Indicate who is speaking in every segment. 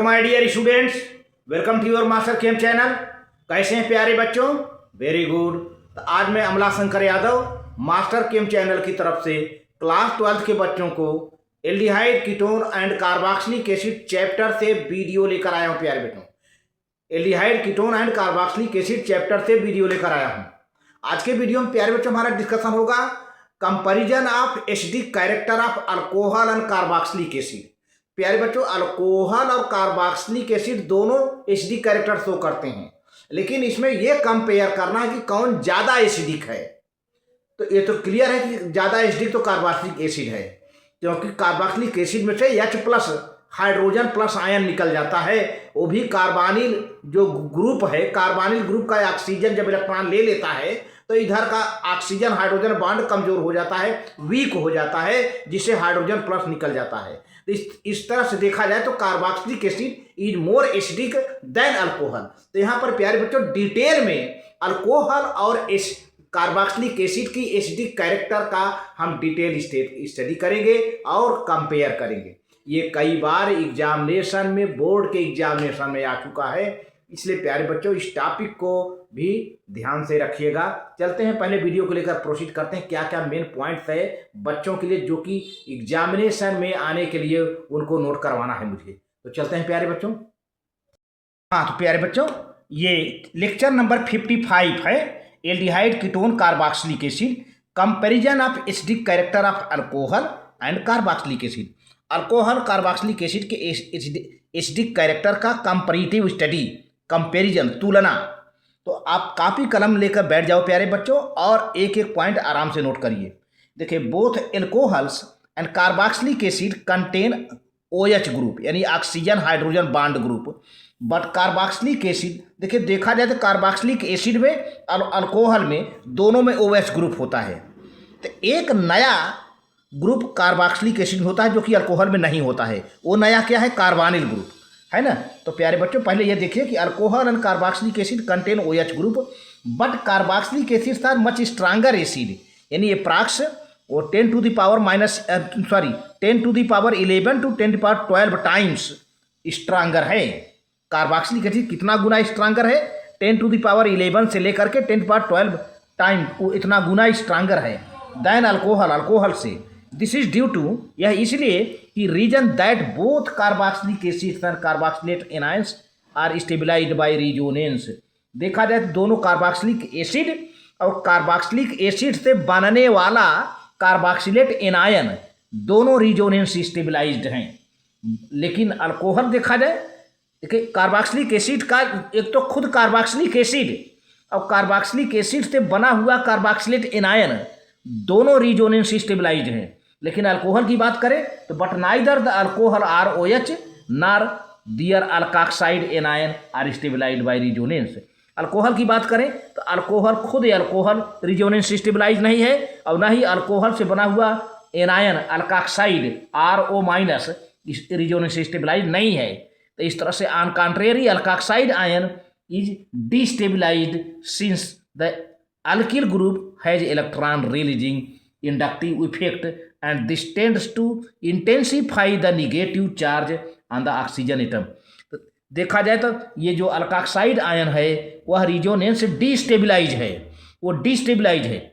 Speaker 1: Hello my dear students, welcome to your master chem channel. कैसे हैं प्यारे बच्चों? Very good. तो आज मैं Amla Shankar Yadav master chem channel की तरफ से क्लास 12 के बच्चों को aldehyde ketone and carboxylic acid chapter से वीडियो लेकर आया हूं। प्यारे बच्चों, aldehyde ketone and carboxylic acid chapter से वीडियो लेकर आया हूं। आज के वीडियो में प्यारे बच्चों हमारा डिस्कशन होगा comparison of acidic character of alcohol and carboxylic acid. प्यारे बच्चों, अल्कोहल और कार्बोक्सिलिक एसिड दोनों एसिडिक कैरेक्टर शो करते हैं, लेकिन इसमें यह कंपेयर करना है कि कौन ज्यादा एसिडिक है। तो ये तो क्लियर है कि ज्यादा एसिडिक तो कार्बोक्सिलिक एसिड है, क्योंकि कार्बोक्सिलिक एसिड में से H plus hydrogen plus ion निकल जाता है। वो भी कार्बोनिल जो ग्रुप है, कार्बोनिल ग्रुप का ऑक्सीजन जब इलेक्ट्रॉन ले लेता है तो इधर का ऑक्सीजन हाइड्रोजन बॉन्ड कमजोर हो जाता है, वीक हो जाता है, जिससे हाइड्रोजन प्लस निकल जाता है। तो इस तरह से देखा जाए तो carboxylic acid is more acidic then alcohol. तो यहाँ पर प्यारे बच्चों डिटेल में अल्कोहल और कार्बोक्सिलिक एसिड की एसिडिक कैरेक्टर का हम डिटेल स्टडी करेंगे और कंपेयर करेंगे। ये कई बार एग्जामिनेशन में, बोर्ड के एग्जामिनेशन में आ चुका है, इसलिए प्यारे बच्चों इस टॉपिक को भी ध्यान से रखिएगा। चलते हैं, पहले वीडियो को लेकर प्रोसीड करते हैं। क्या क्या मेन पॉइंट्स है बच्चों के लिए जो कि एग्जामिनेशन में आने के लिए उनको नोट करवाना है मुझे। तो चलते हैं प्यारे बच्चों। हाँ, तो प्यारे बच्चों ये लेक्चर नंबर 55 है, aldehyde ketone carboxylic acid, comparison of acidic character of alcohol and carboxylic acid. Alcohol carboxylic acid के एसिडिक कैरेक्टर का कंपैरेटिव स्टडी, कंपैरिजन, तुलना। तो आप कापी कलम लेकर बैठ जाओ प्यारे बच्चों और एक एक पॉइंट आराम से नोट करिए। देखिए, both alcohols and carboxylic acid contain OH group, यानी oxygen hydrogen bond group, but carboxylic acid, देखिए देखा जाए तो कार्बोक्सिलिक एसिड में और अल्कोहल में दोनों में OH ग्रुप होता है। तो एक नया ग्रुप कार्बोक्सिलिक एसिड होता है जो कि अल्कोहल में नहीं होता है। वो नया क्या है? कार्बोनिल ग्रुप है ना। तो प्यारे बच्चों पहले ये देखिए कि alcohol and carboxylic acid contain OH group, but carboxylic acid are much stronger acid, यानी अप्रॉक्स वो 10 to the power 11 to 10 power 12 times stronger है। कार्बोक्सिलिक एसिड कितना गुना स्ट्रांगर है? 10 टू द पावर 11 से लेकर के 10 पावर 12 टाइम, वो इतना गुना स्ट्रांगर है देन अल्कोहल, अल्कोहल से। दिस इज ड्यू टू, यह इसलिए कि reason that both carboxylic acid and carboxylate anions are stabilised by resonance. देखा जाए तो दोनों कार्बोक्सिलिक एसिड और कार्बोक्सिलिक एसिड से बनने वाला कार्बोक्सिलेट एनायन दोनों रिजोनेंस स्टेबिलाइज्ड हैं। लेकिन अल्कोहल देखा जाए, देखिए कार्बोक्सिलिक एसिड का एक तो खुद कार्बोक्सिलिक एसिड और कार्बोक्सिलिक एसिड से बना हुआ कार्बोक्सिलेट एनायन दोनों रिजोनेंस स्टेबिलाइज्ड हैं। लेकिन अल्कोहल की बात करें तो but neither the alcohol are OH nor their alkoxide anion are stabilised by resonance. Alcohol की बात करें तो अल्कोहल खुद अल्कोहल रिजोनेंस स्टेबिलाइज नहीं है, और ना ही अल्कोहल से बना हुआ anion alkoxide RO- resonance stabilise नहीं है। तो इस तरह से on contrary alkoxide ion is destabilised since the alkyl group has electron releasing inductive effect and this tends to intensify the negative charge on the oxygen atom। तो देखा जाए तो ये जो अल्कोक्साइड आयन है वह रिजोनेंस डिस्टेबिलाइज है, वो डिस्टेबिलाइज है।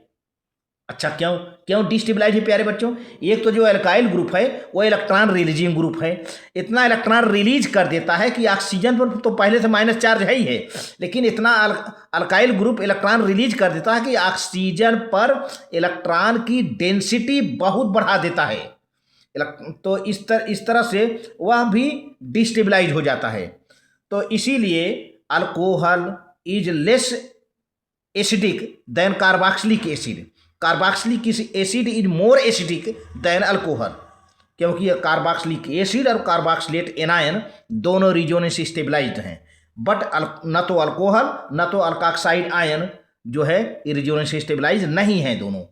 Speaker 1: अच्छा, क्यों डिस्टेबिलाइज है प्यारे बच्चों? एक तो जो एल्काइल ग्रुप है वो इलेक्ट्रॉन रिलीजिंग ग्रुप है, इतना इलेक्ट्रॉन रिलीज कर देता है कि ऑक्सीजन पर तो पहले से माइनस चार्ज है ही है, लेकिन इतना अल्काइल ग्रुप इलेक्ट्रॉन रिलीज कर देता है कि ऑक्सीजन पर इलेक्ट्रॉन की डेंसिटी बहुत बढ़ा देता है। तो इस तरह से वह भी डिस्टेबिलाइज हो जाता है। तो इसीलिए alcohol is less acidic then carboxylic acid. Carboxylic acid is more acidic then alcohol, क्योंकि कार्बोक्सिलिक एसिड और कार्बोक्सिलेट एनायन दोनों रिजोनेंस स्टेबिलाइज्ड हैं, बट न तो अल्कोहल न तो अल्कोक्साइड आयन जो है रिजोनेंस स्टेबिलाइज नहीं है दोनों।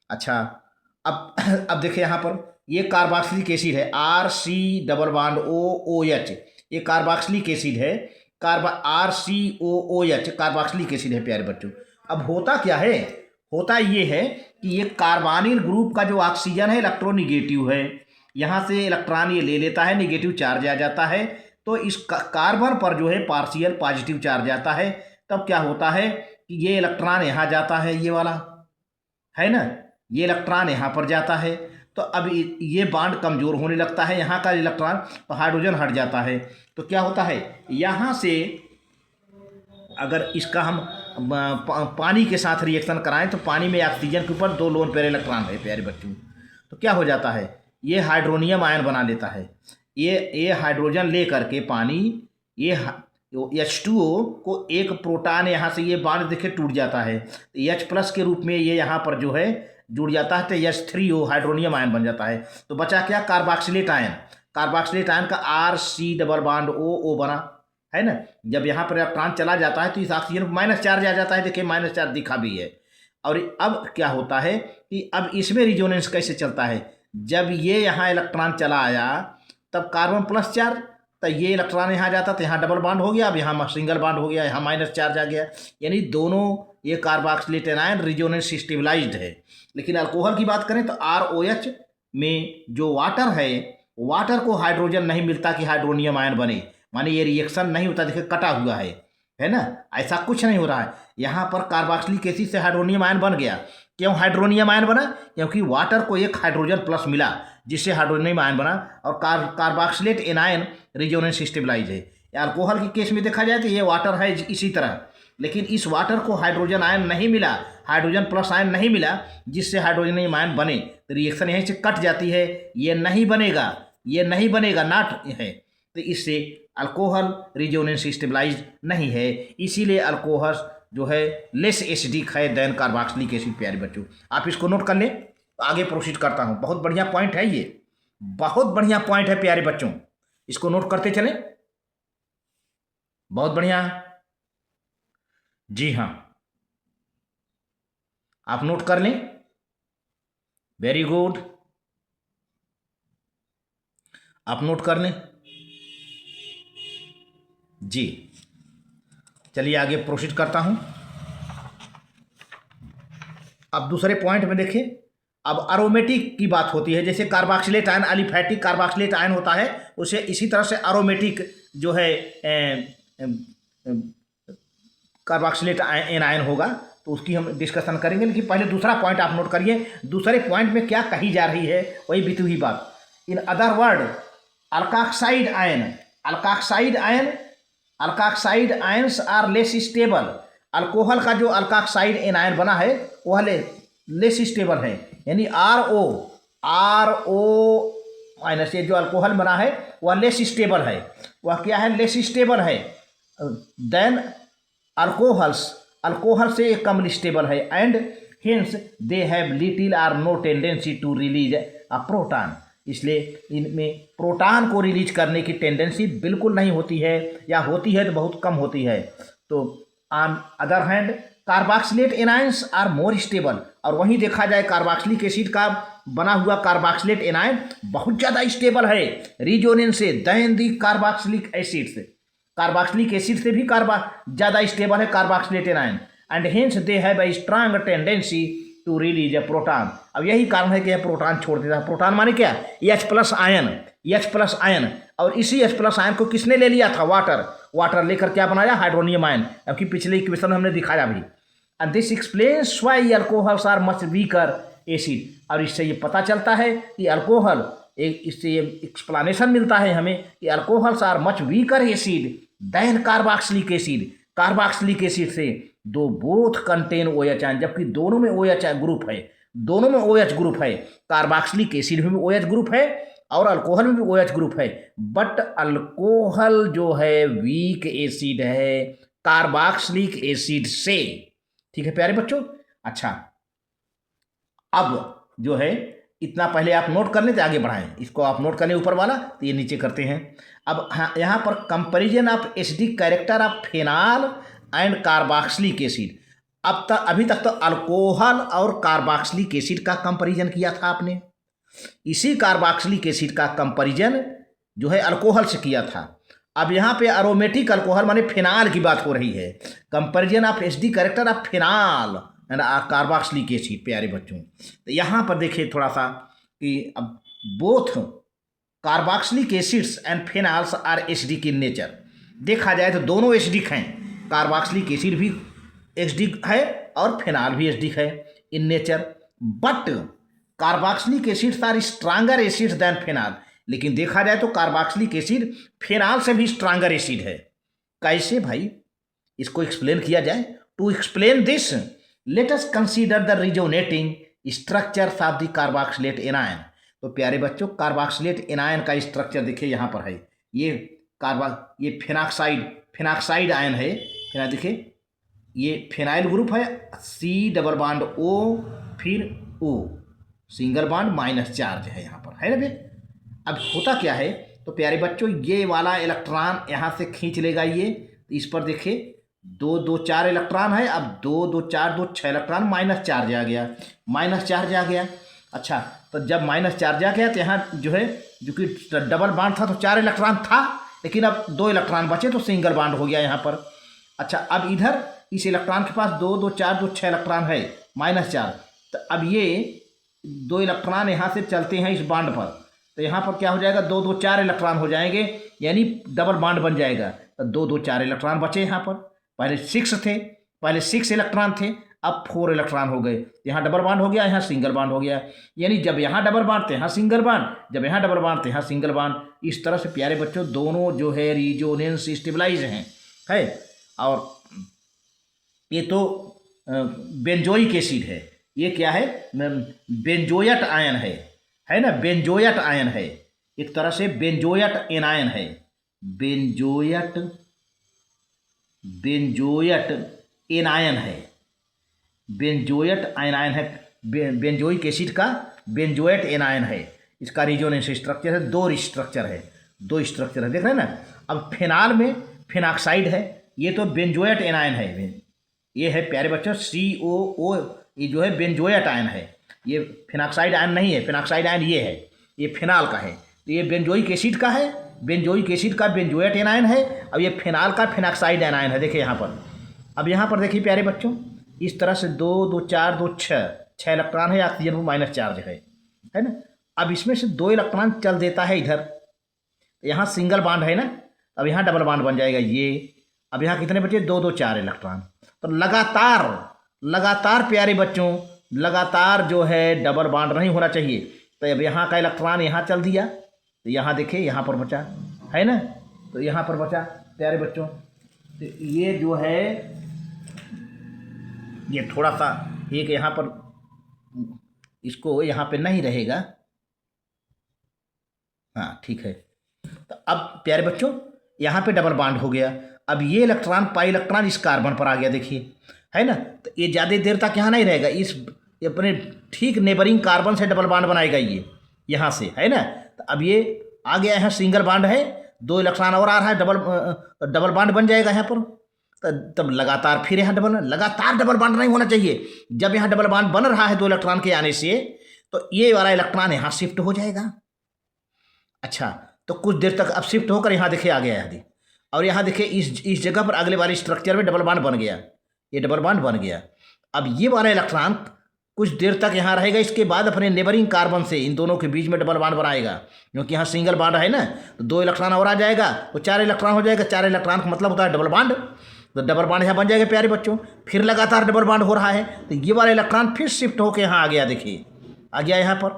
Speaker 1: अच्छा, अब देखिए यहाँ पर ये कार्बोक्सिलिक एसिड है RC⋯OOH, ये कार्बोक्सिलिक एसिड है, RCOOH कार्बोक्सिलिक एसिड है प्यारे बच्चों। अब होता क्या है? होता ये है कि ये कार्बोनिल ग्रुप का जो ऑक्सीजन है इलेक्ट्रोनिगेटिव है, यहाँ से इलेक्ट्रॉन ये ले लेता है, निगेटिव चार्ज आ जाता है, तो इस कार्बन पर जो है पार्शियल पॉजिटिव चार्ज आता है। तब क्या होता है कि ये इलेक्ट्रॉन यहाँ जाता है, ये वाला है ना, ये इलेक्ट्रॉन यहाँ पर जाता है, तो अब ये बॉन्ड कमज़ोर होने लगता है, यहाँ का इलेक्ट्रॉन, तो हाइड्रोजन हट जाता है। तो क्या होता है, यहाँ से अगर इसका हम पानी के साथ रिएक्शन कराएं तो पानी में ऑक्सीजन के ऊपर 2 लोन पेयर इलेक्ट्रॉन है प्यारे बच्चों, तो क्या हो जाता है, ये हाइड्रोनियम आयन बना लेता है। ये हाइड्रोजन ले करके पानी, ये H2O को एक प्रोटॉन यहाँ से ये बॉन्ड देखे टूट जाता है, H+ के रूप में ये यहाँ पर जो है जुड़ जाता है, तो H3O हाइड्रोनियम आयन बन जाता है। तो बचा क्या, कार्बोक्सिलेट आयन। कार्बोक्सिलेट आयन का RC डबल बॉन्ड O बना है ना। जब यहाँ पर इलेक्ट्रॉन चला जाता है तो इस ऑक्सीजन को माइनस चार्ज आ जाता है, देखिए माइनस चार्ज दिखा भी है। और अब क्या होता है कि अब इसमें रिजोनेंस कैसे चलता है, जब ये यहाँ इलेक्ट्रॉन चला आया तब कार्बन प्लस चार्ज, तो ये इलेक्ट्रॉन यहाँ जाता तो यहाँ डबल बॉन्ड हो गया, अब यहाँ सिंगल बॉन्ड हो गया, यहाँ माइनस चार्ज आ गया, यानी दोनों ये कार्बोक्सिलेट आयन रिजोनेंस स्टेबलाइज्ड है। लेकिन अल्कोहल की बात करें तो ROH में जो वाटर है, वाटर को हाइड्रोजन नहीं मिलता कि हाइड्रोनियम आयन बने, माने ये रिएक्शन नहीं होता, देखिए कटा हुआ है ना, ऐसा कुछ नहीं हो रहा है। यहाँ पर कार्बोक्सिलिक एसिड से हाइड्रोनियम आयन बन गया। क्यों हाइड्रोनियम आयन बना, क्योंकि वाटर को एक हाइड्रोजन प्लस मिला जिससे हाइड्रोनियम आयन बना, और कार्बोक्सिलेट एनायन रिजोनेंस स्टेबलाइज है। अल्कोहल के केस में देखा जाए तो ये वाटर है इसी तरह, लेकिन इस वाटर को हाइड्रोजन आयन नहीं मिला, हाइड्रोजन प्लस आयन नहीं मिला जिससे हाइड्रोनियम आयन बने, तो रिएक्शन यहीं से कट जाती है, ये नहीं बनेगा नाट है, तो इससे अल्कोहल रिजोनेंस स्टेबलाइज नहीं है। इसीलिए अल्कोहल जो है लेस एसिडिक है देन कार्बोक्सिलिक एसिड प्यारे बच्चों। आप इसको नोट कर लें, आगे प्रोसीड करता हूँ। बहुत बढ़िया पॉइंट है, ये बहुत बढ़िया पॉइंट है प्यारे बच्चों, इसको नोट करते चलें, बहुत बढ़िया। जी हाँ, आप नोट कर लें, वेरी गुड, आप नोट कर लें जी। चलिए आगे प्रोसीड करता हूं। अब दूसरे पॉइंट में देखिए, अब एरोमेटिक की बात होती है, जैसे carboxylate ion aliphatic carboxylate ion होता है, उसे इसी तरह से एरोमेटिक जो है कार्बोक्सिलेट आयन होगा, तो उसकी हम डिस्कशन करेंगे। लेकिन पहले दूसरा पॉइंट आप नोट करिए, दूसरे पॉइंट में क्या कही जा रही है वही बीती हुई बात। In other word alkoxide ions are less stable. Alcohol का जो अल्कोक्साइड एनायन बना है वह लेस स्टेबल है, यानी RO माइनस, ये जो अल्कोहल बना है वह लेस स्टेबल है। वह क्या है, लेस स्टेबल है देन अल्कोहल से कम स्टेबल है, and hence they have little or no tendency to release a proton. इसलिए इनमें प्रोटॉन को रिलीज करने की टेंडेंसी बिल्कुल नहीं होती है, या होती है तो बहुत कम होती है। तो on other hand carboxylate anions are more stable, और वहीं देखा जाए कार्बोक्सिलिक एसिड का बना हुआ कार्बोक्सिलेट एनायन बहुत ज़्यादा स्टेबल है रिजोनेंस से देन दी कार्बोक्सिलिक एसिड से। कार्बोक्सिलिक एसिड से भी ज़्यादा स्टेबल है carboxylate anion, and hence they have a strong tendency to release a proton. अब यही कारण है कि यह प्रोटॉन छोड़ देता है। प्रोटॉन माने क्या, H+ आयन, और इसी H+ आयन को किसने ले लिया था, वाटर लेकर क्या बनाया, हाइड्रोनियम आयन, क्योंकि पिछले इक्वेशन में हमने दिखाया भी। And this explains why alcohols are much weaker acid. और इससे ये पता चलता है कि अल्कोहल, इससे ये एक्सप्लेनेशन मिलता है हमें कि alcohols are much weaker acid than carboxylic acid. Carboxylic acid से दो बोथ कंटेन OH आयन, जबकि दोनों में OH ग्रुप है, दोनों में OH ग्रुप है, कार्बोक्सिलिक एसिड में भी OH ग्रुप है और अल्कोहल में भी OH ग्रुप है, बट अल्कोहल जो है वीक एसिड है कार्बोक्सिलिक एसिड से। ठीक है प्यारे बच्चों। अच्छा, अब जो है इतना पहले आप नोट कर लें तो आगे बढ़ाएं, इसको आप नोट कर लें ऊपर वाला, तो ये नीचे करते हैं। अब हाँ, यहाँ पर comparison of acidic character of phenol and carboxylic acid. अभी तक तो अल्कोहल और कार्बोक्सिलिक एसिड का कंपैरिजन किया था आपने, इसी कार्बोक्सिलिक एसिड का कंपैरिजन जो है अल्कोहल से किया था। अब यहाँ पे एरोमेटिक अल्कोहल माने फेनॉल की बात हो रही है, comparison of acidic character of phenol and carboxylic acid. प्यारे बच्चों, तो यहाँ पर देखिए थोड़ा सा कि अब both carboxylic acids and phenols are acidic in nature. देखा जाए तो दोनों एसिडिक हैं, कार्बोक्सिलिक एसिड भी एसिडिक है और फिनाल भी एसिडिक है in nature, but carboxylic acids are stronger acids than phenol. लेकिन देखा जाए तो कार्बोक्सिलिक एसिड फिनाल से भी स्ट्रांगर एसिड है। कैसे भाई, इसको एक्सप्लेन किया जाए। To explain this let us consider the resonating structures of the carboxylate anion. तो प्यारे बच्चों, कार्बोक्सिलेट एनायन का स्ट्रक्चर देखिए यहाँ पर है। ये फिनाक्साइड आयन है। फिर देखिए ये फिनाइल ग्रुप है, C डबल बॉन्ड O फिर O single bond minus charge है यहाँ पर, है ना भैया। अब होता क्या है, तो प्यारे बच्चों ये वाला इलेक्ट्रॉन यहाँ से खींच लेगा ये, तो इस पर देखिए 2 2 4 इलेक्ट्रॉन है। अब 2 2 4 2 6 इलेक्ट्रॉन, माइनस चार्ज आ गया। अच्छा, तो जब माइनस चार्ज आ गया तो यहाँ जो है, जो कि डबल बॉन्ड था तो 4 इलेक्ट्रॉन था, लेकिन अब 2 इलेक्ट्रॉन बचे तो सिंगल बॉन्ड हो गया यहाँ पर। अच्छा, अब इधर इस इलेक्ट्रॉन के पास 2 2 4 2 6 इलेक्ट्रॉन है, माइनस चार्ज। तो अब ये 2 इलेक्ट्रॉन यहाँ से चलते हैं इस बॉन्ड पर, तो यहाँ पर क्या हो जाएगा, 2 2 4 इलेक्ट्रॉन हो जाएंगे, यानी डबल बॉन्ड बन जाएगा। तो 2 2 4 इलेक्ट्रॉन बचे यहाँ पर। पहले 6 इलेक्ट्रॉन थे, अब 4 इलेक्ट्रॉन हो गए। यहाँ डबल बॉन्ड हो गया, यहाँ सिंगल बॉन्ड हो गया। यानी जब यहाँ डबल बॉन्ड थे यहाँ सिंगल बॉन्ड, जब यहाँ डबल बॉन्ड थे यहाँ सिंगल बॉन्ड। इस तरह से प्यारे बच्चों दोनों जो है रिजोनेंस स्टेबलाइज हैं, है। और ये तो बेंजोइक एसिड है। ये क्या है, बेंजोएट आयन है ना, बेंजोएट आयन है, एक तरह से बेंजोएट एनायन है। बेंजोएट एनायन है, बेंजोएट आयनायन है। बेंजोइक एसिड का बेंजोएट एनायन है। इसका रिजोनेंस स्ट्रक्चर है, दो स्ट्रक्चर है, देख रहे हैं ना। अब फिनाल में फिनाक्साइड है, ये तो बेंजोएट एनायन है। ये है प्यारे बच्चों COO, ये जो है बेंजोएट आयन है। ये फिनाक्साइड आयन नहीं है, फिनाक्साइड आयन ये है, ये फिनाल का है। तो ये बेंजोइक एसिड का है, बेंजोइक एसिड का बेंजोएट एनायन है। अब ये फिनाल का फिनाक्साइड एनायन है, देखिए यहाँ पर। अब यहाँ पर देखिए प्यारे बच्चों, इस तरह से 2 2 4 2 6 इलेक्ट्रॉन है, ऑक्सीजन में माइनस चार्ज है ना। अब इसमें से 2 इलेक्ट्रॉन चल देता है इधर, तो यहाँ सिंगल बॉन्ड है ना, अब यहाँ डबल बॉन्ड बन जाएगा ये। अब यहाँ कितने बचे, 2 2 4 इलेक्ट्रॉन। तो लगातार प्यारे बच्चों, लगातार जो है डबल बॉन्ड नहीं होना चाहिए। तो अब यहाँ का इलेक्ट्रॉन यहाँ चल दिया, तो यहाँ देखिए यहाँ पर बचा, है ना। तो यहाँ पर बचा प्यारे बच्चों, तो ये जो है ये थोड़ा सा एक यहाँ पर, इसको यहाँ पे नहीं रहेगा, हाँ ठीक है। तो अब प्यारे बच्चों यहाँ पे डबल बॉन्ड हो गया। अब ये इलेक्ट्रॉन पाई इलेक्ट्रॉन इस कार्बन पर आ गया, देखिए, है ना। तो ये ज़्यादा देर तक यहाँ नहीं रहेगा, इस अपने ठीक नेबरिंग कार्बन से डबल बॉन्ड बनाएगा ये यहाँ से, है ना। तो अब ये आ गया, यहाँ सिंगल बॉन्ड है, 2 इलेक्ट्रॉन और आ रहा है, डबल बॉन्ड बन जाएगा यहाँ पर। तब लगातार फिर यहाँ लगातार डबल बॉन्ड नहीं होना चाहिए। जब यहाँ डबल बॉन्ड बन रहा है 2 इलेक्ट्रॉन के आने से, तो ये वाला इलेक्ट्रॉन यहाँ शिफ्ट हो जाएगा। अच्छा, तो कुछ देर तक अब शिफ्ट होकर यहाँ देखिए आ गया यदि, और यहाँ देखिए इस जगह पर अगले वाले स्ट्रक्चर में डबल बॉन्ड बन गया, ये डबल बॉन्ड बन गया। अब ये वाला इलेक्ट्रॉन कुछ देर तक यहाँ रहेगा, इसके बाद अपने नेबरिंग कार्बन से इन दोनों के बीच में डबल बॉन्ड बनाएगा, क्योंकि यहाँ सिंगल बॉन्ड है ना। तो 2 इलेक्ट्रॉन और आ जाएगा, तो 4 इलेक्ट्रॉन हो जाएगा। 4 इलेक्ट्रॉन का मतलब होता है डबल बॉन्ड, तो डबल बॉन्ड यहाँ बन जाएगा प्यारे बच्चों। फिर लगातार डबल बॉन्ड हो रहा है, तो ये वाला इलेक्ट्रॉन फिर शिफ्ट होकर यहाँ आ गया, देखिए आ गया यहाँ पर।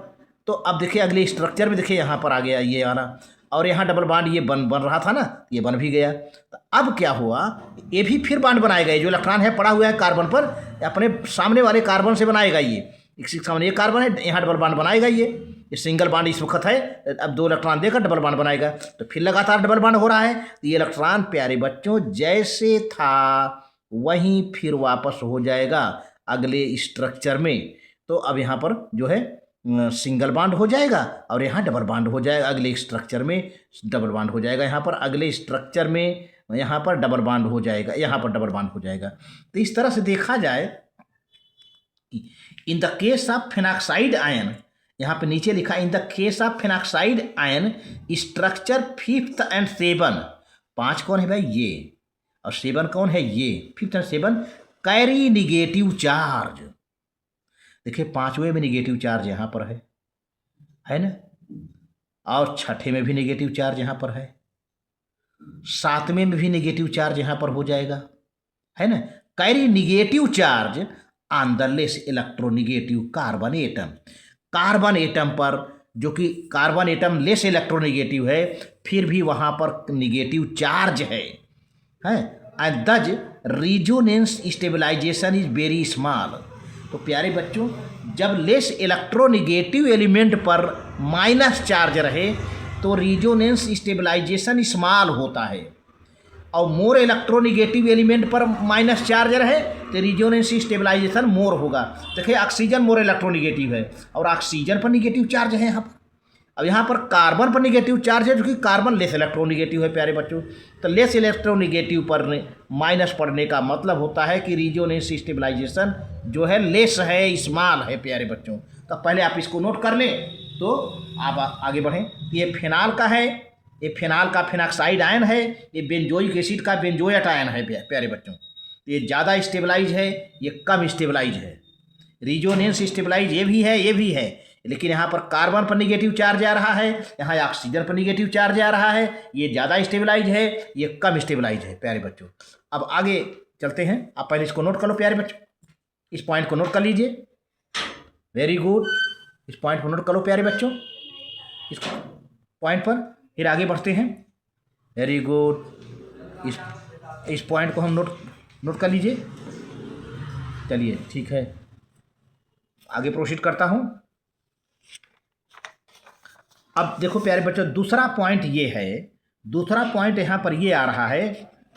Speaker 1: तो अब देखिए अगले स्ट्रक्चर में देखिए यहाँ पर आ गया ये वाला, और यहाँ डबल बॉन्ड ये बन रहा था ना, ये बन भी गया। तो अब क्या हुआ, ये भी फिर बॉन्ड बनाएगा। ये जो इलेक्ट्रॉन है पड़ा हुआ है कार्बन पर, अपने सामने वाले कार्बन से बनाएगा। ये सामने ये कार्बन है, यहाँ डबल बॉन्ड बनाएगा। ये सिंगल बॉन्ड इस वक्त है, अब 2 इलेक्ट्रॉन देकर डबल बॉन्ड बनाएगा। तो फिर लगातार डबल बॉन्ड हो रहा है। तो ये इलेक्ट्रॉन प्यारे बच्चों जैसे था वहीं फिर वापस हो जाएगा अगले स्ट्रक्चर में। तो अब यहाँ पर जो है सिंगल बॉन्ड हो जाएगा, और यहाँ डबल बॉन्ड हो जाएगा अगले स्ट्रक्चर में, डबल बॉन्ड हो जाएगा यहाँ पर अगले स्ट्रक्चर में, यहाँ पर डबल बॉन्ड हो जाएगा, यहाँ पर डबल बॉन्ड हो जाएगा। तो इस तरह से देखा जाए, in the case of phenoxide ion, यहाँ पे नीचे लिखा in the case of phenoxide ion structure 5th and 7, 5 कौन है भाई, ये, और 7 कौन है, ये। 5th and 7 carry negative charge. देखिए 5वें में निगेटिव चार्ज यहाँ पर है ना। और छठे में भी नेगेटिव चार्ज यहाँ पर है, सातवें में भी नेगेटिव चार्ज यहाँ पर हो जाएगा, है ना। Carry negative charge on the less electronegative carbon atom. Carbon atom पर, जो कि कार्बन एटम लेस इलेक्ट्रोनिगेटिव है, फिर भी वहाँ पर निगेटिव चार्ज है। And thus resonance stabilization is very small. तो प्यारे बच्चों, जब लेस इलेक्ट्रोनिगेटिव एलिमेंट पर माइनस चार्ज रहे तो रिजोनेंस स्टेबलाइजेशन स्मॉल होता है, और मोर इलेक्ट्रोनिगेटिव एलिमेंट पर माइनस चार्ज रहे तो रिजोनेंस स्टेबलाइजेशन मोर होगा। देखिए ऑक्सीजन मोर इलेक्ट्रोनिगेटिव है और ऑक्सीजन पर निगेटिव चार्ज है यहाँ पर। अब यहाँ पर कार्बन पर निगेटिव चार्ज है, जो कि कार्बन लेस इलेक्ट्रोनिगेटिव है प्यारे बच्चों। तो लेस इलेक्ट्रोनिगेटिव पर माइनस पड़ने का मतलब होता है कि रिजोनेंस स्टेबलाइजेशन जो है लेस है, स्मॉल है प्यारे बच्चों। तो पहले आप इसको नोट कर लें तो आप आगे बढ़ें। ये फिनाल का है, ये फिनाल का फिनॉक्साइड आयन है, ये बेंजोइक एसिड का बेंजोएट आयन है प्यारे बच्चों। ये ज़्यादा स्टेबलाइज है, ये कम स्टेबलाइज है। रिजोनेंस स्टेबलाइज ये भी है, ये भी है, लेकिन यहाँ पर कार्बन पर निगेटिव चार्ज आ रहा है, यहाँ ऑक्सीजन पर निगेटिव चार्ज आ रहा है। ये ज़्यादा स्टेबलाइज है, ये कम स्टेबलाइज है प्यारे बच्चों। अब आगे चलते हैं। आप पहले इसको नोट कर लो प्यारे बच्चों, इस पॉइंट को नोट कर लीजिए। वेरी गुड, इस पॉइंट को नोट कर लो प्यारे बच्चों, इस पॉइंट पर फिर आगे बढ़ते हैं। वेरी गुड, इस पॉइंट को हम नोट कर लीजिए। चलिए ठीक है, आगे प्रोसीड करता हूँ। अब देखो प्यारे बच्चों, दूसरा पॉइंट ये है, दूसरा पॉइंट यहाँ पर ये आ रहा है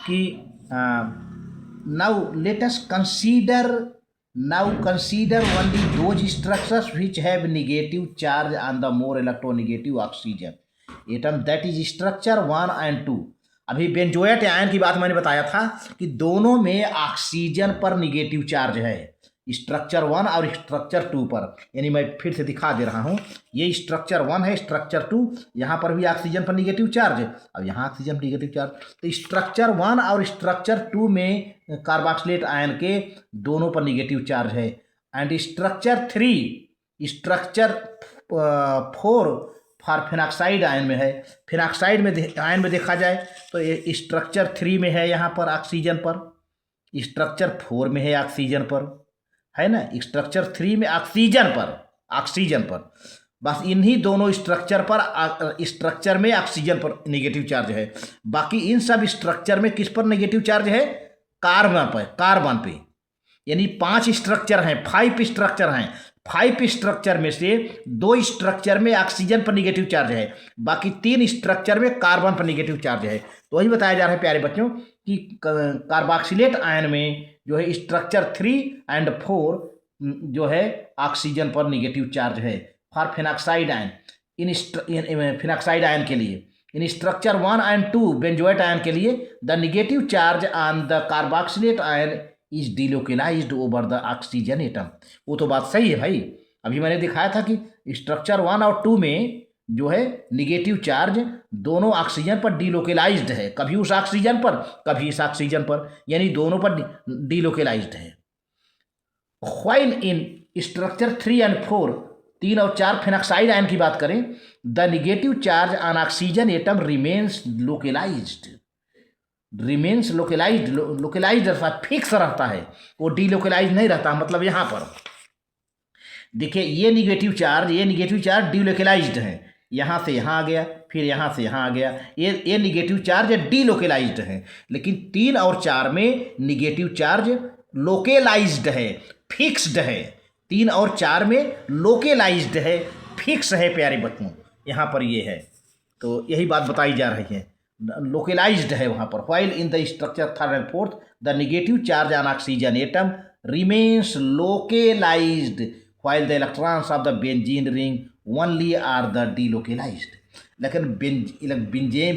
Speaker 1: कि now let us consider only those structures which have negative charge on the more electronegative oxygen atom, that is structure 1 and 2। अभी बेंजोएट आयन की बात मैंने बताया था कि दोनों में ऑक्सीजन पर निगेटिव चार्ज है, स्ट्रक्चर 1 और स्ट्रक्चर 2 पर। यानी मैं फिर से दिखा दे रहा हूँ, ये स्ट्रक्चर 1 है, स्ट्रक्चर 2, यहाँ पर भी ऑक्सीजन पर निगेटिव चार्ज है, अब यहाँ ऑक्सीजन पर निगेटिव चार्ज। तो स्ट्रक्चर 1 और स्ट्रक्चर 2 में कार्बोक्सिलेट आयन के दोनों पर निगेटिव चार्ज है। And structure 4 for phenoxide ion में है। फिनॉक्साइड में आयन में देखा जाए तो ये स्ट्रक्चर 3 में है यहाँ पर ऑक्सीजन पर, स्ट्रक्चर 4 में है ऑक्सीजन पर, है ना। स्ट्रक्चर 3 में ऑक्सीजन पर बस इन्हीं दोनों स्ट्रक्चर में ऑक्सीजन पर नेगेटिव चार्ज है। बाकी इन सब स्ट्रक्चर में किस पर नेगेटिव चार्ज है? कार्बन पे। यानी 5 स्ट्रक्चर हैं, 5 स्ट्रक्चर हैं, 5 स्ट्रक्चर में से 2 स्ट्रक्चर में ऑक्सीजन पर निगेटिव चार्ज है, बाकी 3 स्ट्रक्चर में कार्बन पर निगेटिव चार्ज है। तो वही बताया जा रहा है प्यारे बच्चों कि कार्बोक्सिलेट आयन में जो है स्ट्रक्चर 3 और 4 जो है ऑक्सीजन पर निगेटिव चार्ज है। For phenoxide ion, in phenoxide ion के लिए, इन स्ट्रक्चर 1 और 2 बेंजोएट आयन के लिए the negative charge on the carboxylate ion is delocalised over the oxygen atom. वो तो बात सही है भाई, अभी मैंने दिखाया था कि स्ट्रक्चर 1 और 2 में जो है निगेटिव चार्ज दोनों ऑक्सीजन पर डिलोकेलाइज्ड है, कभी उस ऑक्सीजन पर कभी इस ऑक्सीजन पर, यानी दोनों पर डिलोकेलाइज्ड है। व्हाइल इन स्ट्रक्चर 3 और 4, 3 और 4 फिनॉक्साइड आयन की बात करें, the negative charge on oxygen atom remains localised अर्थात फिक्स रहता है, वो डिलोकेलाइज नहीं रहता। मतलब यहाँ पर देखिए ये निगेटिव चार्ज डिलोकेलाइज्ड है, यहाँ से यहाँ आ गया, फिर यहाँ से यहाँ आ गया, ये निगेटिव चार्ज डिलोकेलाइज्ड है। लेकिन 3 और 4 में निगेटिव चार्ज लोकेलाइज्ड है, फिक्स्ड है। 3 और 4 में लोकेलाइज्ड है, फिक्स है प्यारे बच्चों, यहाँ पर ये है। तो यही बात बताई जा रही है, लोकेलाइज्ड है वहाँ पर। व्हाइल इन द स्ट्रक्चर 3 और 4 the negative charge on oxygen atom remains localised while the electrons of the benzene ring only are the delocalised. लेकिन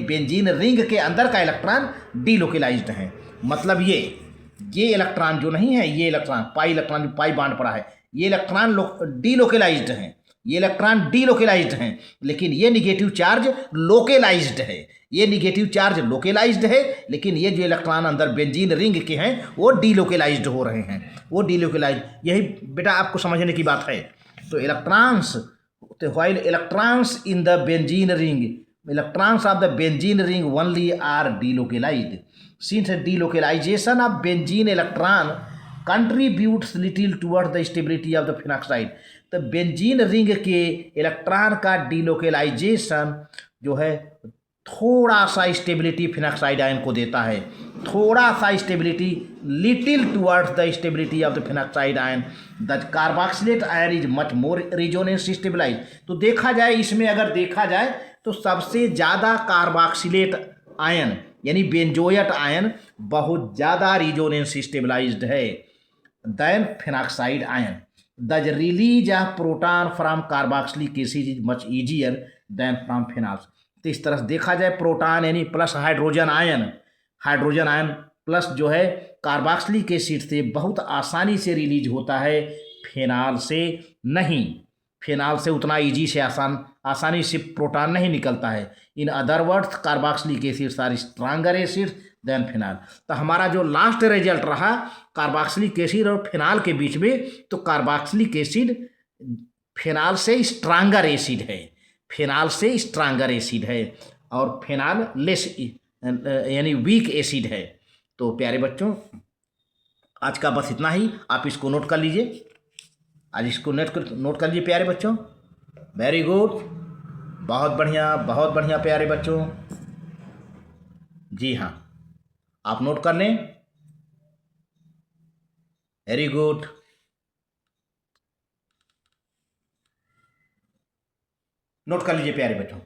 Speaker 1: बेंजीन रिंग के अंदर का इलेक्ट्रॉन डिलोकेलाइज्ड है। मतलब ये इलेक्ट्रॉन जो नहीं है, ये इलेक्ट्रॉन जो पाई बांड पड़ा है, ये इलेक्ट्रॉन डिलोकेलाइज्ड हैं, ये इलेक्ट्रॉन डिलोकेलाइज्ड हैं। लेकिन ये निगेटिव चार्ज लोकेलाइज्ड है, ये निगेटिव चार्ज लोकेलाइज्ड है, लेकिन ये जो इलेक्ट्रॉन अंदर बेंजीन रिंग के हैं वो डिलोकेलाइज्ड हो रहे हैं, वो डिलोकेलाइज्ड। यही बेटा आपको समझने की बात है। तो electrons while electrons in the benzene ring, electrons of the benzene ring only are delocalized. Since delocalization of benzene electron contributes little towards the stability of the phenoxide, तो बेंजीन रिंग के इलेक्ट्रॉन का डिलोकेलाइजेशन जो है थोड़ा सा stability phenoxide ion को देता है, थोड़ा सा stability, little towards the stability of the phenoxide ion. The carboxylate ion is much more resonance stabilise. तो देखा जाए इसमें, अगर देखा जाए तो सबसे ज़्यादा कार्बोक्सिलेट आयन यानी बेंजोएट आयन बहुत ज़्यादा रिजोनेंस स्टेबिलाइज्ड है than phenoxide ion. The release of proton from carboxylic acid is much easier than from phenols. तो इस तरह से देखा जाए प्रोटॉन यानी प्लस हाइड्रोजन आयन प्लस जो है कार्बोक्सिलिक एसिड से बहुत आसानी से रिलीज होता है, फिनाल से नहीं। फिनाल से उतना ईजी से आसानी से प्रोटॉन नहीं निकलता है। In other words carboxylic acids are stronger acid than phenol. तो हमारा जो लास्ट रिजल्ट रहा कार्बोक्सिलिक एसिड और फिनाल के बीच में, तो कार्बोक्सिलिक एसिड फिनाल से स्ट्रांगर एसिड है, फिनाल से स्ट्रांगर एसिड है और फिनाल लेस यानी वीक एसिड है। तो प्यारे बच्चों आज का बस इतना ही, आप इसको नोट कर लीजिए, आज इसको नोट कर लीजिए प्यारे बच्चों। वेरी गुड, बहुत बढ़िया प्यारे बच्चों। जी हाँ, आप नोट कर लें। वेरी गुड, नोट कर लीजिए प्यारे बच्चों।